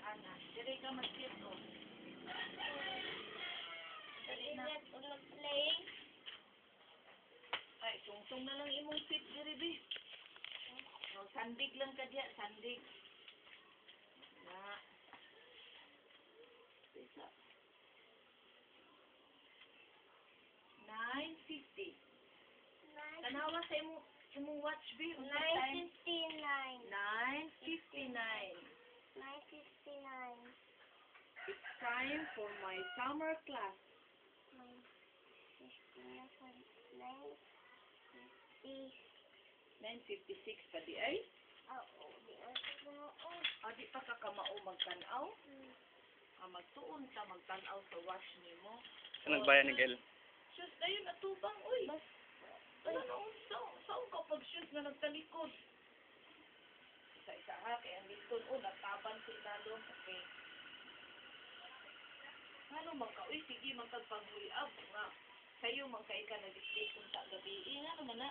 ana. Dire ka mag-sit o. Dali na. Mag-play. Ay, tungtong na lang imong sit dire bi. No, sandig lang ka diya, sandig. Na. Isa. 9:50. Tanawa sa imong watch bi. 9:59. 9:59. 9:59. It's time for my summer class. 9:56 pa di ay? Di pa ka kamao magtanaw? Magtuon ka magtanaw sa watch nimo. Anong bayan ni Gel? Shoes dayon atubang uy. Wala na saan ka pag shoes na nagtalikod? Isa-isa ha, kaya ang likod nataban si lalo. Okay. Ano man ka? Uy, sige, magtagpag-uy up nga. Sa'yo, magkain ka na display kung sa gabi. Ano man na?